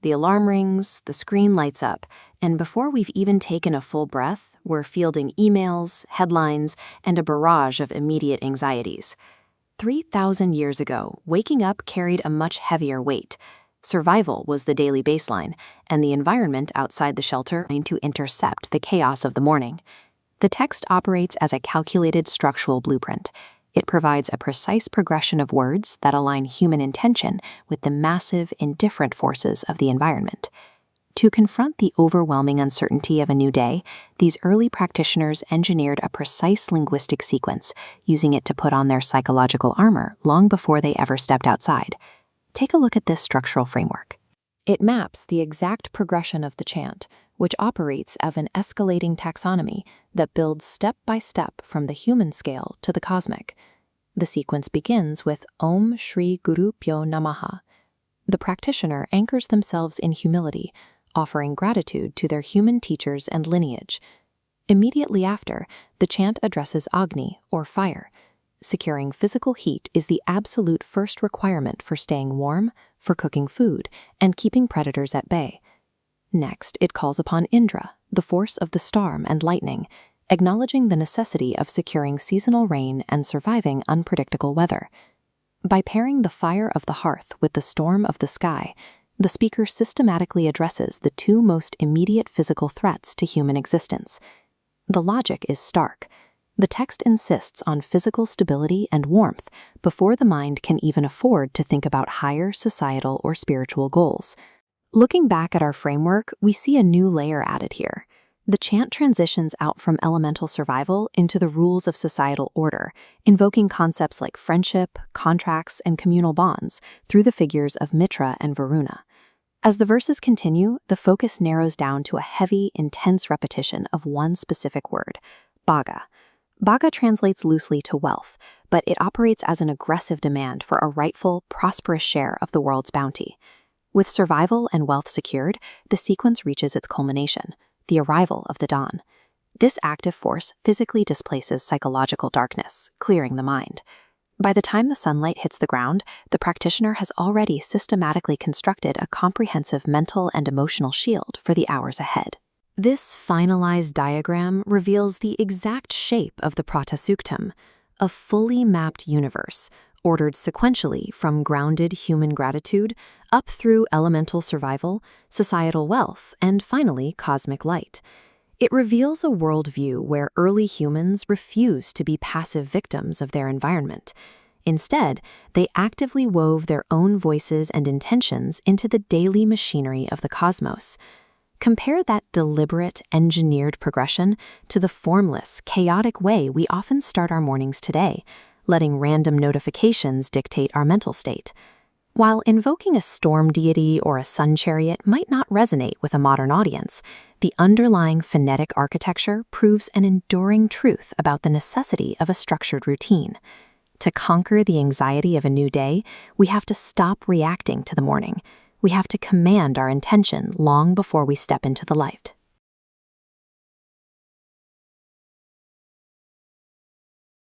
The alarm rings, the screen lights up, and before we've even taken a full breath, we're fielding emails, headlines, and a barrage of immediate anxieties. 3,000 years ago, waking up carried a much heavier weight. Survival was the daily baseline, and the environment outside the shelter trying to intercept the chaos of the morning. The text operates as a calculated structural blueprint. It provides a precise progression of words that align human intention with the massive, indifferent forces of the environment. To confront the overwhelming uncertainty of a new day, these early practitioners engineered a precise linguistic sequence, using it to put on their psychological armor long before they ever stepped outside. Take a look at this structural framework. It maps the exact progression of the chant, which operates as an escalating taxonomy that builds step by step from the human scale to the cosmic. The sequence begins with Om Shri Guru Pyo Namaha. The practitioner anchors themselves in humility, offering gratitude to their human teachers and lineage. Immediately after, the chant addresses Agni, or fire. Securing physical heat is the absolute first requirement for staying warm, for cooking food, and keeping predators at bay. Next, it calls upon Indra, the force of the storm and lightning, acknowledging the necessity of securing seasonal rain and surviving unpredictable weather. By pairing the fire of the hearth with the storm of the sky, the speaker systematically addresses the two most immediate physical threats to human existence. The logic is stark. The text insists on physical stability and warmth before the mind can even afford to think about higher societal or spiritual goals. Looking back at our framework, we see a new layer added here. The chant transitions out from elemental survival into the rules of societal order, invoking concepts like friendship, contracts, and communal bonds through the figures of Mitra and Varuna. As the verses continue, the focus narrows down to a heavy, intense repetition of one specific word, bhaga. Bhaga translates loosely to wealth, but it operates as an aggressive demand for a rightful, prosperous share of the world's bounty. With survival and wealth secured, the sequence reaches its culmination, the arrival of the dawn. This active force physically displaces psychological darkness, clearing the mind. By the time the sunlight hits the ground, the practitioner has already systematically constructed a comprehensive mental and emotional shield for the hours ahead. This finalized diagram reveals the exact shape of the Bhāgyasūktam, a fully mapped universe, ordered sequentially from grounded human gratitude up through elemental survival, societal wealth, and finally cosmic light. It reveals a worldview where early humans refused to be passive victims of their environment. Instead, they actively wove their own voices and intentions into the daily machinery of the cosmos. Compare that deliberate, engineered progression to the formless, chaotic way we often start our mornings today, letting random notifications dictate our mental state. While invoking a storm deity or a sun chariot might not resonate with a modern audience, the underlying phonetic architecture proves an enduring truth about the necessity of a structured routine. To conquer the anxiety of a new day, we have to stop reacting to the morning. We have to command our intention long before we step into the light.